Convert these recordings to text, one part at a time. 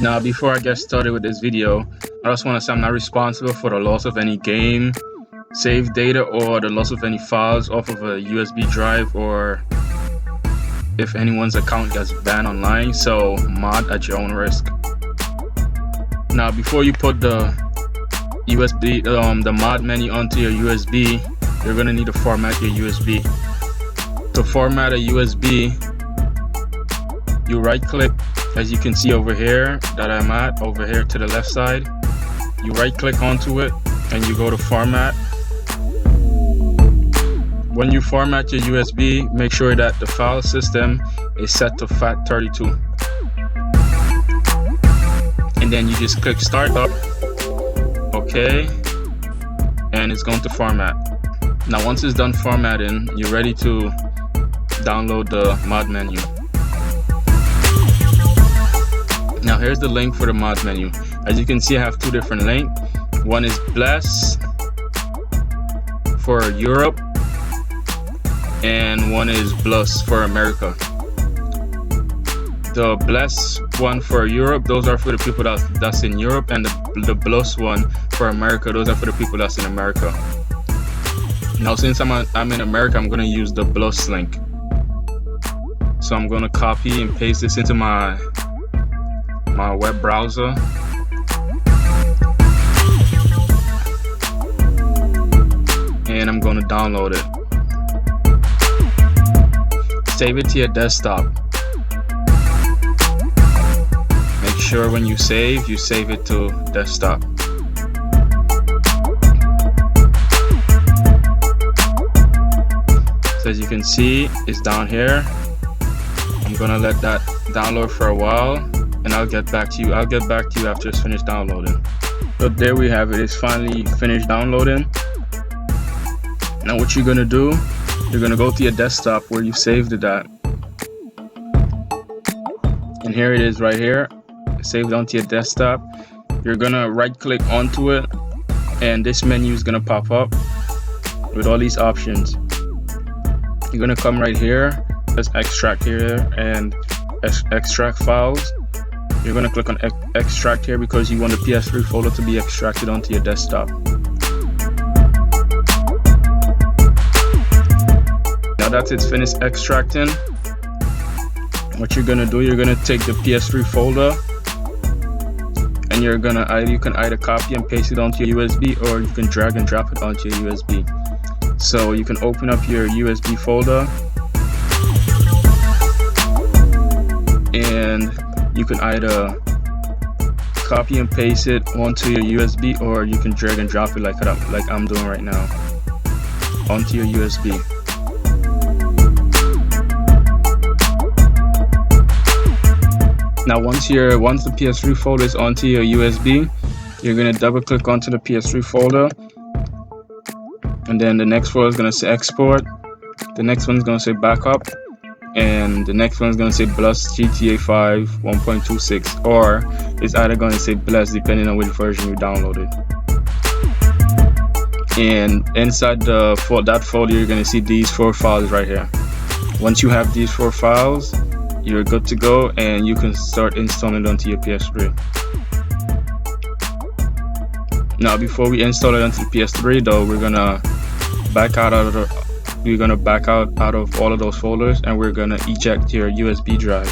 Now, before I get started with this video, I just want to say I'm not responsible for the loss of any game save data or the loss of any files off of a USB drive, or if anyone's account gets banned online, so mod at your own risk. Now, before you put the the mod menu onto your USB, you're gonna need to format your USB. To format a USB, you right click, as you can see over here that I'm at, over here to the left side. You right click onto it and you go to format. When you format your USB, make sure that the file system is set to FAT32. And then you just click start up, okay, and it's going to format. Now once it's done formatting, you're ready to download the mod menu. Now here's the link for the mod menu. As you can see, I have two different links. One is Bless for Europe and one is Bless for America. The Bless one for Europe, those are for the people that's in Europe, and the Bless one for America, those are for the people that's in America. Now since I'm in America, I'm going to use the Bless link. So I'm going to copy and paste this into my web browser. And I'm going to download it. Save it to your desktop. Make sure when you save it to desktop. So as you can see, it's down here. I'm gonna let that download for a while, and I'll get back to you. I'll get back to you after it's finished downloading. So there we have it. It's finally finished downloading. Now what you're gonna do, you're gonna go to your desktop where you saved it at. And here it is right here. Saved onto your desktop. You're gonna right click onto it, and this menu is gonna pop up with all these options. You're gonna come right here, let's extract here and extract files. You're gonna click on extract here because you want the PS3 folder to be extracted onto your desktop. Now that it's finished extracting, what you're gonna do, you're gonna take the PS3 folder and you're gonna you can either copy and paste it onto your USB, or you can drag and drop it onto your USB. So you can open up your USB folder and you can either copy and paste it onto your USB, or you can drag and drop it like I'm doing right now onto your USB. Now once the PS3 folder is onto your USB, you're gonna double click onto the PS3 folder, and then the next folder is gonna say export, the next one's gonna say backup, and the next one's gonna say Bless GTA 5 1.26, or it's either gonna say Bless depending on which version you downloaded. And inside that folder, you're gonna see these 4 files right here. Once you have these 4 files, you're good to go, and you can start installing it onto your PS3. Now before we install it onto the PS3 though, we're gonna back out of all of those folders, and we're gonna eject your USB drive.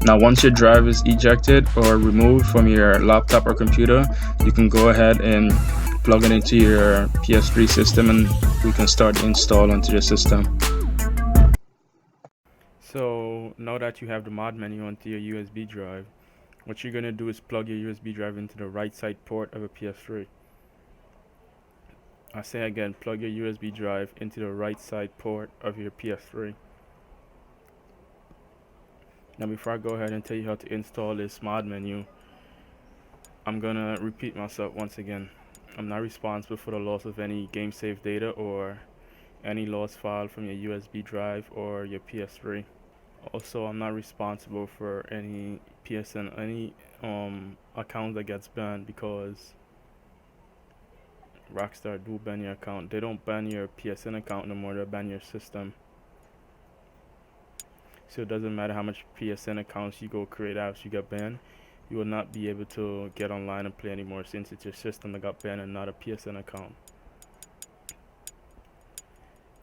Now once your drive is ejected or removed from your laptop or computer, you can go ahead and plug it into your PS3 system, and we can start the install onto the system. So now that you have the mod menu onto your USB drive, what you're going to do is plug your USB drive into the right side port of a PS3. I say again, plug your USB drive into the right side port of your PS3. Now before I go ahead and tell you how to install this mod menu, I'm going to repeat myself once again. I'm not responsible for the loss of any game save data or any lost file from your USB drive or your PS3. Also, I'm not responsible for any PSN, any account that gets banned, because Rockstar do ban your account. They don't ban your PSN account no more. They ban your system. So it doesn't matter how much PSN accounts you go create apps, you get banned. You will not be able to get online and play anymore since it's your system that got banned and not a PSN account.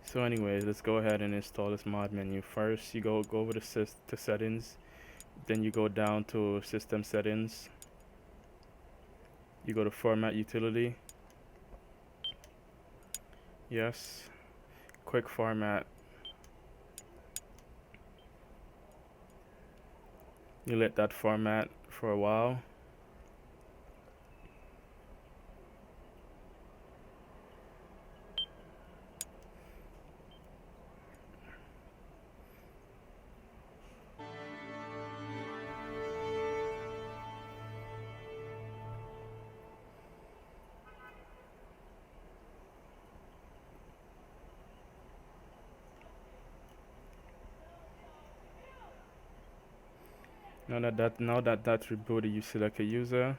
So anyways, let's go ahead and install this mod menu. First, you go over to settings. Then you go down to system settings. You go to format utility. Yes. Quick format. You let that format for a while. Now that that's rebooted, you select a user.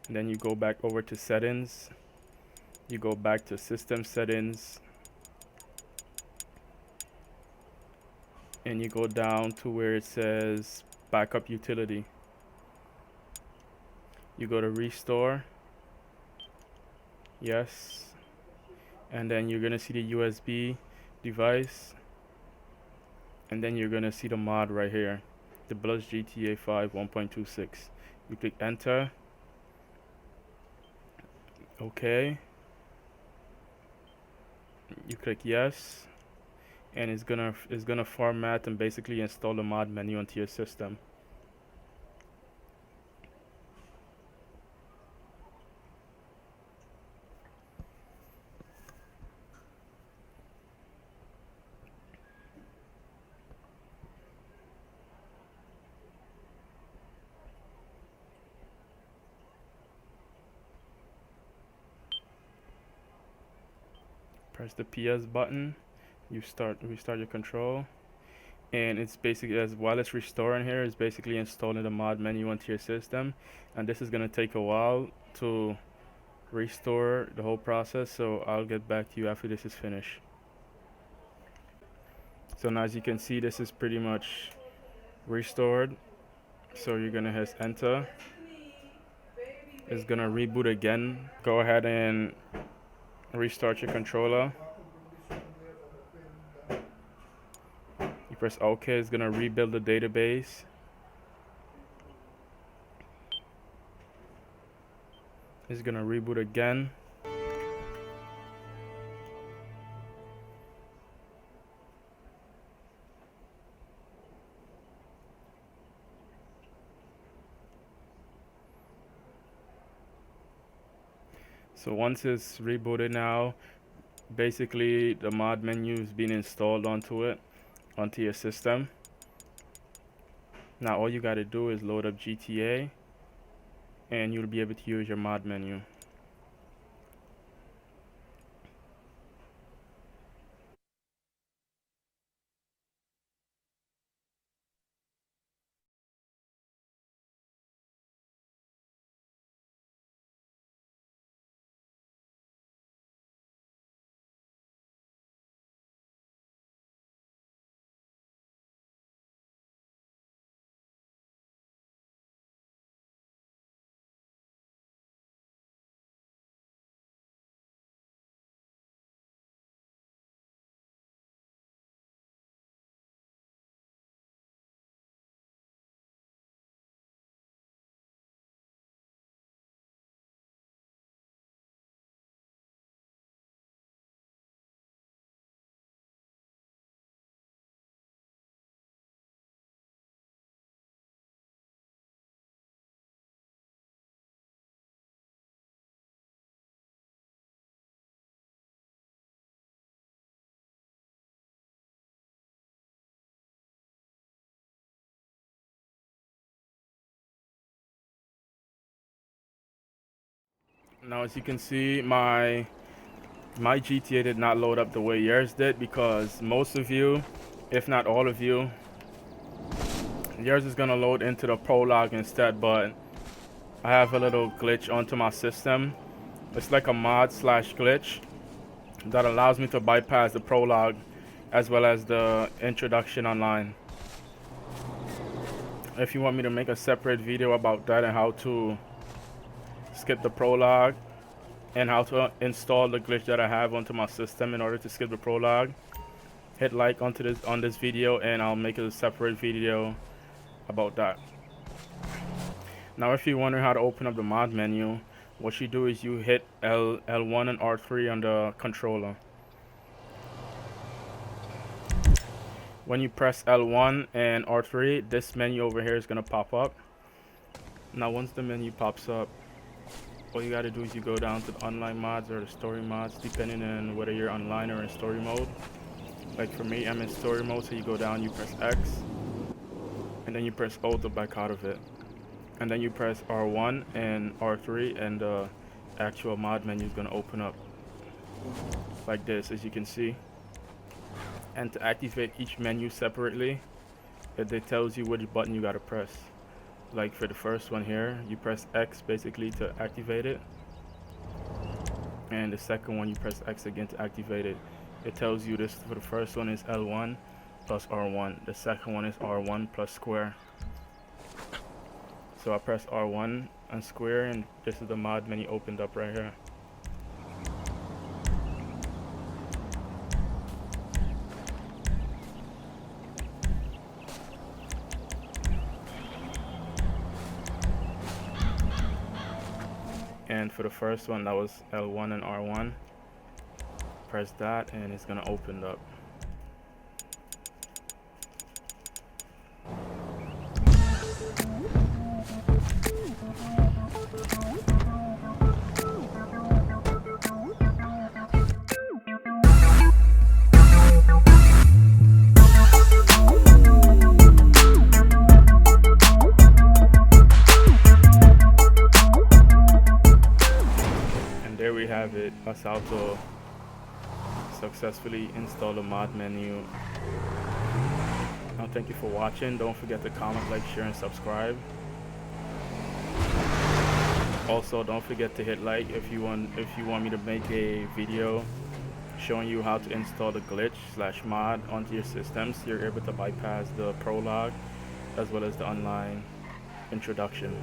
And then you go back over to settings. You go back to system settings. And you go down to where it says backup utility. You go to restore. Yes. And then you're gonna see the USB device. And then you're gonna see the mod right here, the Bloods GTA 5 1.26. You click enter. Okay. You click yes, and it's gonna format and basically install the mod menu onto your system. Press the PS button. You restart your control, and it's basically while it's restoring here, it's basically installing the mod menu onto your system, and this is gonna take a while to restore the whole process. So I'll get back to you after this is finished. So now as you can see, this is pretty much restored. So you're gonna hit enter. It's gonna reboot again. Go ahead and restart your controller. You press OK. It's gonna rebuild the database. It's gonna reboot again. So once it's rebooted now, basically the mod menu is being installed onto your system. Now all you gotta do is load up GTA and you'll be able to use your mod menu. Now as you can see, my GTA did not load up the way yours did, because most of you, if not all of you, yours is gonna load into the prologue instead. But I have a little glitch onto my system. It's like a mod slash glitch that allows me to bypass the prologue as well as the introduction online. If you want me to make a separate video about that and how to skip the prologue and how to install the glitch that I have onto my system in order to skip the prologue, hit like on this video and I'll make a separate video about that. Now if you're wondering how to open up the mod menu, what you do is you hit L1 and R3 on the controller. When you press L1 and R3, this menu over here is going to pop up. Now once the menu pops up, all you got to do is you go down to the online mods or the story mods, depending on whether you're online or in story mode. Like for me, I'm in story mode, so you go down, you press X, and then you press O to back out of it. And then you press R1 and R3 and the actual mod menu is going to open up like this, as you can see. And to activate each menu separately, it tells you which button you got to press. Like for the first one here, you press X basically to activate it. And the second one, you press X again to activate it. It tells you this for the first one is L1 plus R1. The second one is R1 plus square. So I press R1 and square, and this is the mod menu opened up right here. And for the first one, that was L1 and R1. Press that and it's gonna open up. There we have it. That's how to successfully install the mod menu. Now thank you for watching. Don't forget to comment, like, share, and subscribe. Also, don't forget to hit like if you want me to make a video showing you how to install the glitch slash mod onto your system so you're able to bypass the prologue as well as the online introduction.